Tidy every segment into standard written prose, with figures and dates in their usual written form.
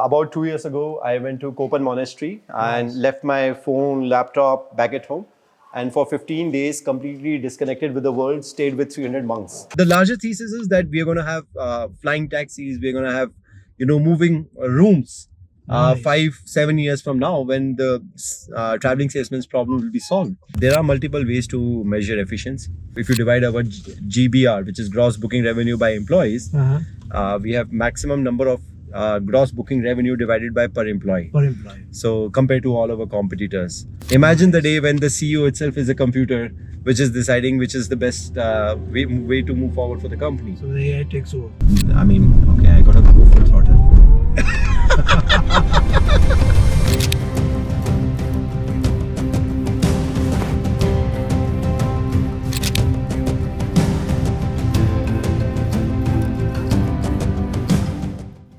About 2 years ago, I went to Kopan Monastery and left my phone, laptop back at home. And for 15 days, completely disconnected with the world, stayed with 300 monks. The larger thesis is that we are going to have flying taxis. We're going to have, moving rooms. 5-7 years from now, when the traveling salesman's problem will be solved. There are multiple ways to measure efficiency. If you divide our GBR, which is gross booking revenue by employees, we have maximum number of gross booking revenue divided by per employee. So compared to all our competitors. Imagine the day when the CEO itself is a computer, which is deciding which is the best way to move forward for the company. So the AI takes over. I mean, okay, I gotta go full throttle.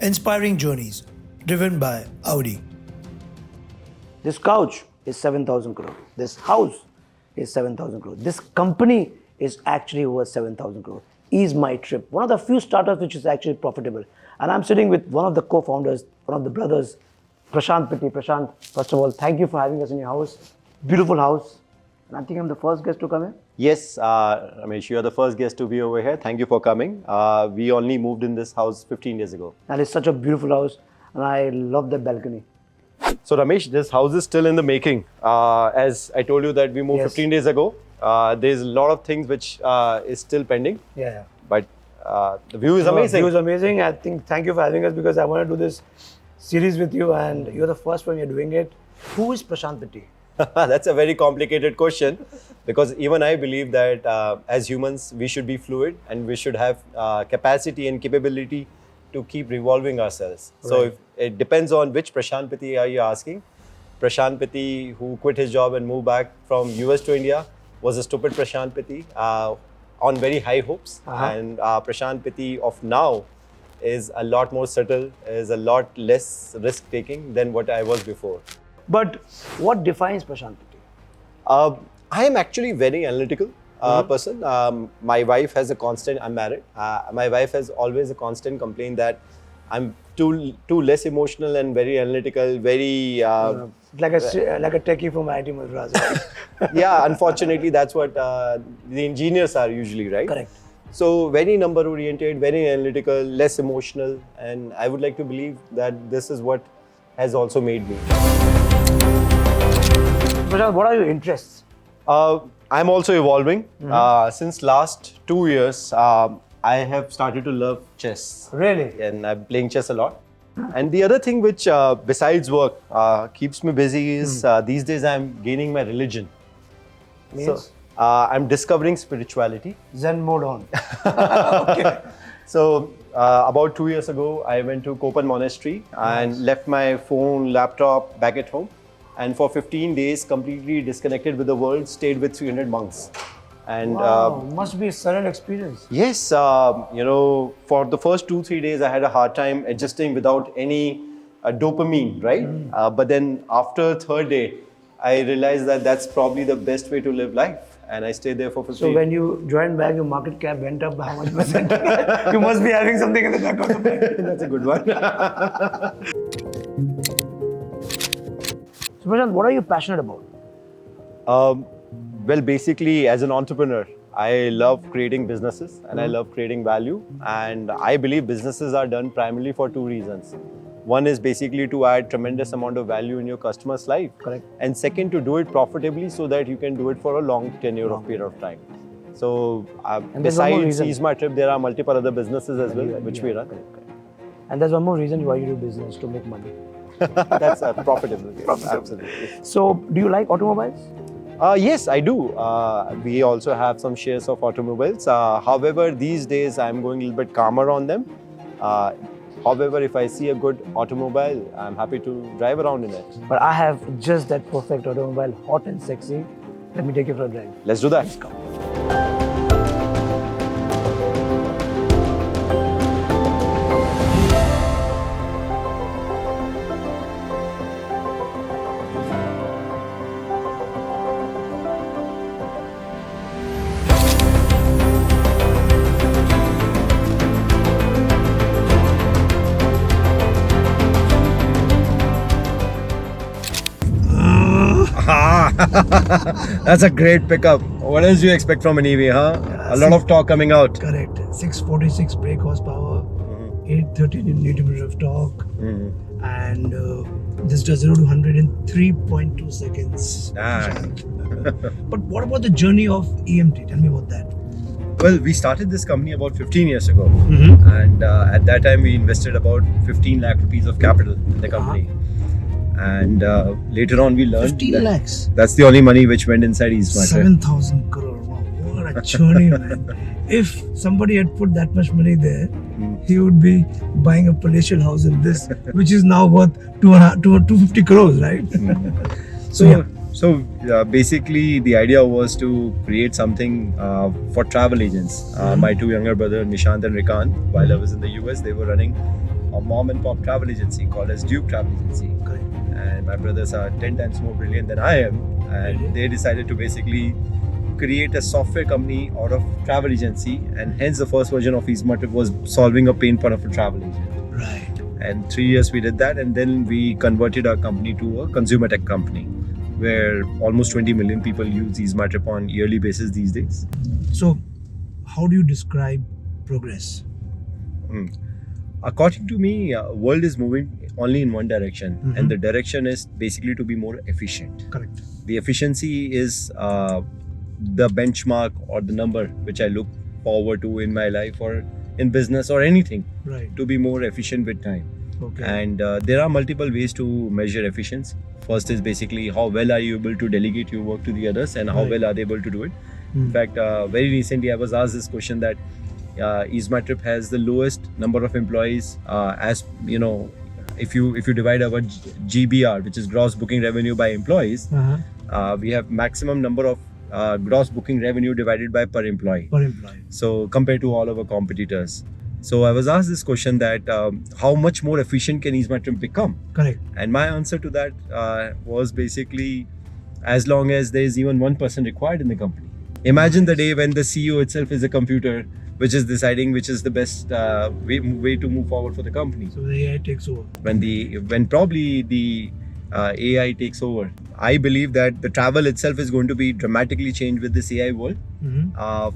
Inspiring journeys driven by Audi. This couch is 7,000 crore. This house is 7,000 crore. This company is actually worth 7,000 crore. Ease My Trip, one of the few startups which is actually profitable. And I'm sitting with one of the co-founders, one of the brothers, Prashant Pittie. Prashant, first of all, thank you for having us in your house. Beautiful house. And I think I'm the first guest to come in. Yes, Ramesh, you are the first guest to be over here. Thank you for coming. We only moved in this house 15 days ago. And it's such a beautiful house. And I love the balcony. So Ramesh, this house is still in the making. As I told you that we moved 15 days ago. There's a lot of things which is still pending. Yeah. But the view is amazing. The view is amazing. I think thank you for having us because I want to do this series with you and you're the first one you're doing it. Who is Prashant Pittie? That's a very complicated question because even I believe that as humans, we should be fluid and we should have capacity and capability to keep revolving ourselves. Right. So it depends on which Prashant Pittie are you asking. Prashant Pittie, who quit his job and moved back from US to India, was a stupid Prashant Pittie on very high hopes. And Prashant Pittie of now is a lot more subtle, is a lot less risk-taking than what I was before. But what defines Prashant Pittie? I am actually very analytical person. My wife has a constant, I'm married. My wife has always a constant complaint that I'm too less emotional and very analytical, very... like a techie from IT Madras. Yeah, unfortunately, that's what the engineers are usually, right? Correct. So very number oriented, very analytical, less emotional. And I would like to believe that this is what has also made me. Prashant, what are your interests? I'm also evolving. Since last 2 years, I have started to love chess. Really? And I'm playing chess a lot. And the other thing which, besides work, keeps me busy is these days I'm gaining my religion. Means? So, I'm discovering spirituality. Zen mode on. Okay. So about 2 years ago, I went to Kopan Monastery and left my phone, laptop back at home. And for 15 days, completely disconnected with the world, stayed with 300 monks. And wow, must be a surreal experience. Yes, for the first 2-3 days, I had a hard time adjusting without any dopamine, right? But then after third day, I realized that that's probably the best way to live life. And I stayed there for 15 So when you joined back, your market cap went up by how much percent? You must be having something in the back of the mind. That's a good one. So Prashant, what are you passionate about? Well, basically, as an entrepreneur, I love creating businesses and I love creating value. And I believe businesses are done primarily for two reasons. One is basically to add tremendous amount of value in your customer's life. Correct. And second, to do it profitably so that you can do it for a long tenure of period of time. So besides Ease My Trip, there are multiple other businesses as well, which we run. Correct. And there's one more reason why you do business, to make money. That's profitable. Yes, absolutely. So do you like automobiles? Yes, I do. We also have some shares of automobiles. However, these days I'm going a little bit calmer on them. However, if I see a good automobile, I'm happy to drive around in it. But I have just that perfect automobile, hot and sexy. Let me take you for a drive. Let's do that. Let's go. That's a great pickup. What else do you expect from an EV, huh? A lot of torque coming out. Correct. 646 brake horsepower, 830 Newton meters of torque, and this does 0 to 100 in 3.2 seconds. But what about the journey of EMT? Tell me about that. Well, we started this company about 15 years ago, and at that time we invested about 15 lakh rupees of capital in the company. And later on we learned 15 lakhs. that's the only money which went inside EaseMart. 7,000 crore. Wow, what a journey, man. If somebody had put that much money there, he would be buying a palatial house in this, which is now worth 250 crores, right? So basically the idea was to create something for travel agents. My two younger brothers, Nishant and Rikant, while I was in the US, they were running a mom and pop travel agency called as Duke Travel Agency. Correct. And my brothers are 10 times more brilliant than I am. And they decided to basically create a software company out of travel agency. And hence the first version of EaseMart was solving a pain point of a travel agent. Right. And 3 years we did that. And then we converted our company to a consumer tech company, where almost 20 million people use EaseMart on yearly basis these days. So, how do you describe progress? According to me, world is moving only in one direction, and the direction is basically to be more efficient. Correct. The efficiency is the benchmark or the number which I look forward to in my life or in business or anything, Right. to be more efficient with time. Okay. And there are multiple ways to measure efficiency. First is basically how well are you able to delegate your work to the others, and how Right. well are they able to do it. In fact, very recently I was asked this question that EaseMart has the lowest number of employees as you know, if you divide our GBR, which is gross booking revenue, by employees, we have maximum number of gross booking revenue divided by per employee. Per employee. So compared to all our competitors. So I was asked this question that how much more efficient can EaseMart become? Correct. And my answer to that was basically as long as there is even one person required in the company. Imagine the day when the CEO itself is a computer which is deciding which is the best way to move forward for the company. So the AI takes over. When probably the AI takes over, I believe that the travel itself is going to be dramatically changed with this AI world.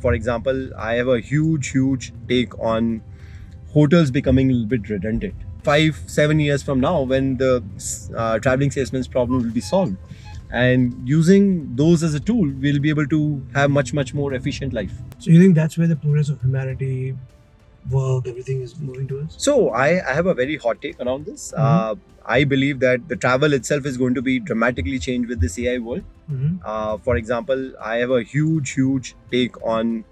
For example, I have a huge take on hotels becoming a little bit redundant. 5-7 years from now, when the traveling salesman's problem will be solved, and using those as a tool, we'll be able to have much more efficient life. So you think that's where the progress of humanity, work, everything is moving towards? So I have a very hot take around this. I believe that the travel itself is going to be dramatically changed with this AI world. For example, I have a huge take on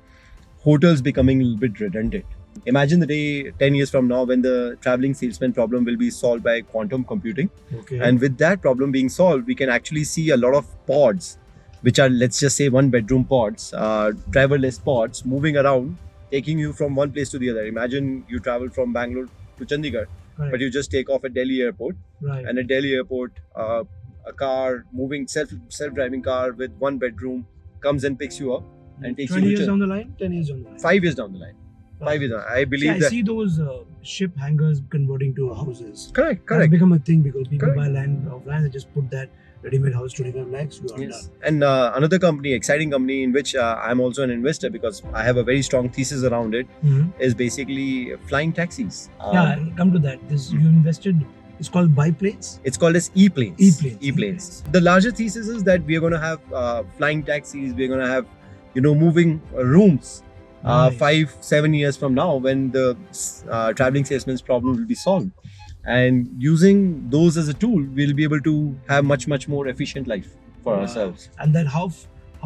hotels becoming a little bit redundant. Imagine the day 10 years from now when the traveling salesman problem will be solved by quantum computing. Okay. And with that problem being solved, we can actually see a lot of pods, which are, let's just say, 1-bedroom pods, driverless pods moving around, taking you from one place to the other. Imagine you travel from Bangalore to Chandigarh, Right. but you just take off at Delhi airport, Right. and at Delhi airport, a car, moving self-driving car with 1 bedroom comes and picks you up and takes 20 you years to down the line, 10 years down the line. 5 years down the line. 5 years down. I believe I that. see those ship hangars converting to houses. Correct. That's become a thing because people Correct. buy land off land and just put that ready-made house, 25 lakhs, you are Yes. done. And another company, exciting company in which I'm also an investor because I have a very strong thesis around it, is basically flying taxis. Yeah, I'll come to that. This you invested. It's called biplanes. It's called as E-planes. E-planes. The larger thesis is that we are going to have flying taxis. We're going to have, moving rooms. Nice. 5-7 years from now, when the traveling salesman's problem will be solved, and using those as a tool, we'll be able to have much more efficient life for ourselves. And then how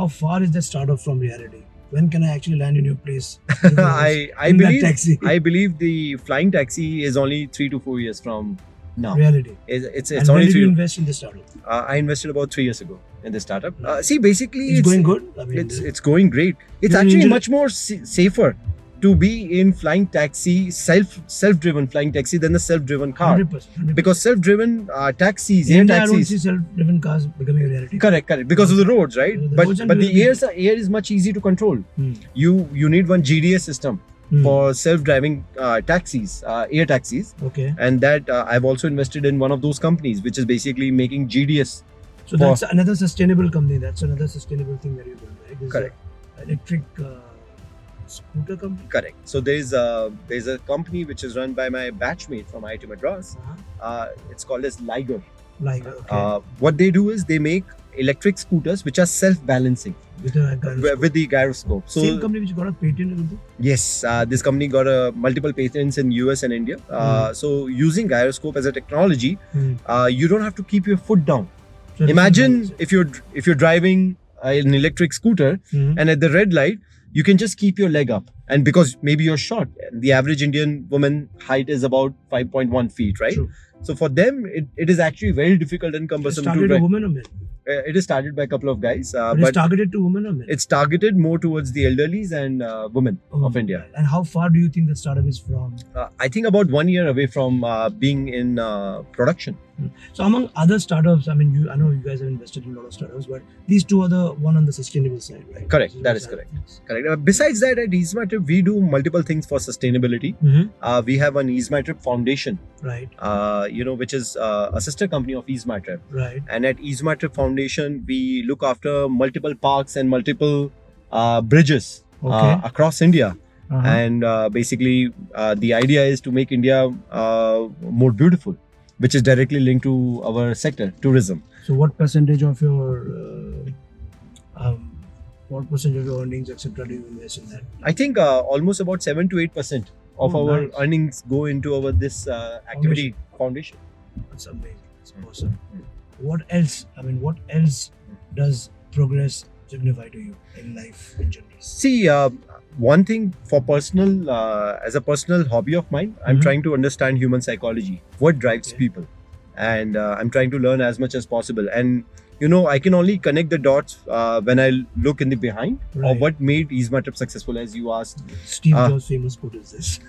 far is that startup from reality? When can I actually land in your place? I in that believe taxi. I believe the flying taxi is only 3 to 4 years from now. Reality. It's And only when did 3. you invest in this startup? I invested about 3 years ago in this startup. See, basically, It's going good. I mean, it's going great. It's You actually enjoy- much more safer to be in flying taxi, self-driven flying taxi than the self-driven car. 100%. Because self-driven taxis, in air India, I don't see taxis. self-driven cars becoming a reality. Correct. Because of the roads, right? The But roads and the durability. air is much easy to control. Hmm. You need one GDS system for self-driving taxis, air taxis, Okay. and that I've also invested in one of those companies, which is basically making GDS So that's another sustainable company. That's another sustainable thing that you're doing, right? This Correct. Is electric scooter company. Correct. So there's a company which is run by my batchmate from IIT Madras. It's called as Liger. Liger. Okay. What they do is they make electric scooters which are self-balancing With the gyroscope. So same company which got a patent or something? yes, this company got multiple patents in US and India. So using gyroscope as a technology, you don't have to keep your foot down. So Imagine if you're driving an electric scooter and at the red light, you can just keep your leg up. And because maybe you're short, the average Indian woman height is about 5.1 feet, right? True. So for them, it is actually very difficult and It cumbersome started to a drive. woman or men? It is started by a couple of guys, But it's but targeted to women or men? it's targeted more towards the elderlies and women of India. And how far do you think the startup is from? I think about 1 year away from being in production. So among other startups, I mean, I know you guys have invested in a lot of startups, but these two are the one on the sustainable side, right? Correct. Sustainable That is side. correct. Correct. Besides that, at EaseMyTrip, we do multiple things for sustainability. We have an EaseMyTrip Foundation, Right, which is a sister company of EaseMyTrip. right. And at EaseMyTrip Foundation, we look after multiple parks and multiple bridges Okay. across India. Uh-huh. And basically, the idea is to make India more beautiful, which is directly linked to our sector, tourism. So what percentage of your earnings, etc., do you invest in that? I think almost about 7 to 8% of Oh, our nice. earnings go into our this activity foundation. That's amazing. That's awesome. What else? I mean, what else does progress signify to you in life in general? See, one thing for personal, as a personal hobby of mine, I'm trying to understand human psychology, what drives people, and I'm trying to learn as much as possible. And I can only connect the dots when I look in the behind of Right. what made EaseMyTrip successful, as you asked. Steve Jobs' famous quote is this.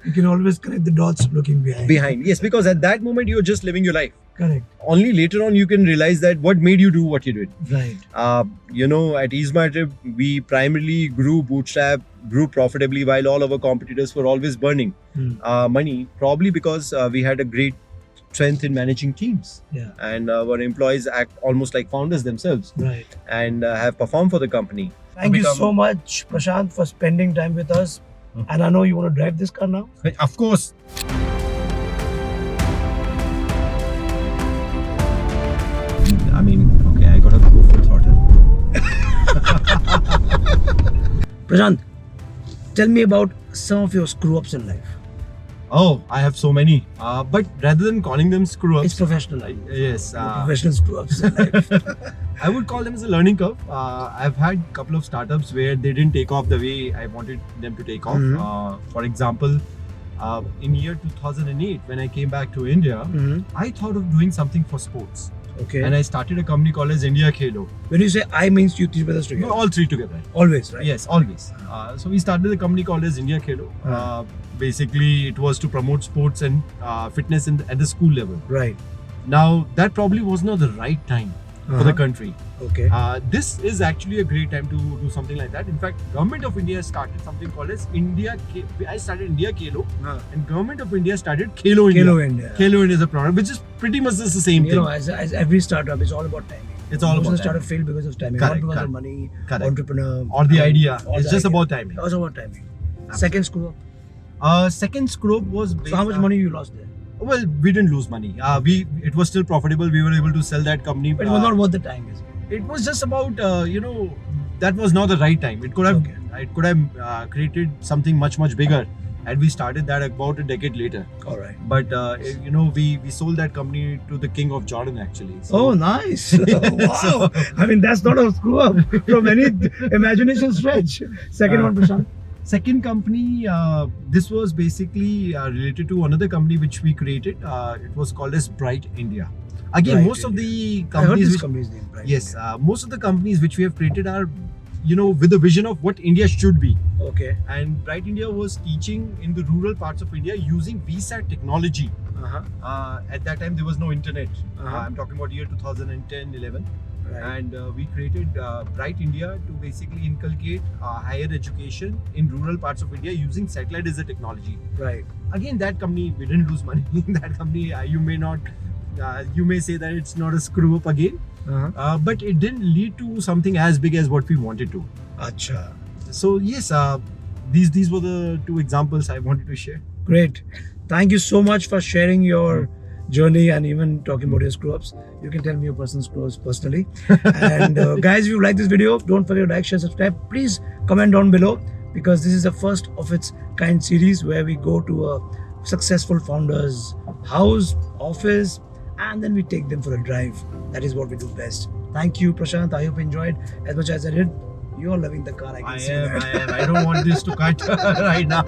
You can always connect the dots looking behind. Behind, yes, because at that moment you're just living your life. Correct. Only later on you can realize that what made you do what you did. Right. At EaseMyTrip, we primarily grew bootstrap, grew profitably, while all our competitors were always burning money, probably because we had a great strength in managing teams. Yeah. And our employees act almost like founders themselves Right. and have performed for the company. Thank you so much, Prashant, for spending time with us. And I know you want to drive this car now. Of course. I mean, okay, I gotta go full throttle. Prashant, tell me about some of your screw-ups in life. Oh, I have so many. But rather than calling them screw-ups, It's professional. yes, Professional screw-ups in life. I would call them as a learning curve. I've had a couple of startups where they didn't take off the way I wanted them to take off. For example, in year 2008, when I came back to India, I thought of doing something for sports. Okay. And I started a company called as India Khelo. When you say I, means you three brothers together. All three together. Always, right? Yes, always. So we started a company called as India Khelo. Basically, it was to promote sports and fitness at the school level. Right. Now, that probably was not the right time for the country. Okay. This is actually a great time to do something like that. In fact, Government of India started something called as I started India Khelo, and Government of India started Khelo India. Khelo India. Khelo India is a product, which is pretty much just the same You thing. know, as every startup, it's all about timing. It's all Most about of the startup timing. fail because of timing, Correct, not because correct. of money, Correct. entrepreneur, Or the idea. or It's the just idea. about timing. It was about timing. Second screw-up. Second Screwup was based So how much on- money you lost there? Well, we didn't lose money. It was still profitable. We were able to sell that company. But it was not worth the time, is it? It was just about that was not the right time. It could have created something much bigger had we started that about a decade later. All right. But we sold that company to the king of Jordan actually. So, Oh, nice. Wow. I mean, that's not a screw up from any imagination stretch. Second one, Prashant. Second company, this was basically related to another company which we created. It was called as Bright India. Again, Bright most of India. the I heard companies this which, company's name, right? yes, most of the companies which we have created are, with the vision of what India should be. Okay. And Bright India was teaching in the rural parts of India using VSAT technology. At that time, there was no internet. I'm talking about year 2010-11. Right. And we created Bright India to basically inculcate higher education in rural parts of India using satellite as a technology. Right. Again, that company, we didn't lose money. That company, you may not You may say that it's not a screw up again, but it didn't lead to something as big as what we wanted to. Acha. So yes, these were the two examples I wanted to share. Great. Thank you so much for sharing your journey and even talking about your screw-ups. You can tell me your personal screw-ups personally. And guys, if you like this video, don't forget to like, share, subscribe. Please comment down below, because this is the first of its kind series where we go to a successful founder's house, office, and then we take them for a drive. That is what we do best. Thank you, Prashant. I hope you enjoyed as much as I did. You're loving the car, I can see that. I don't want this to cut right now.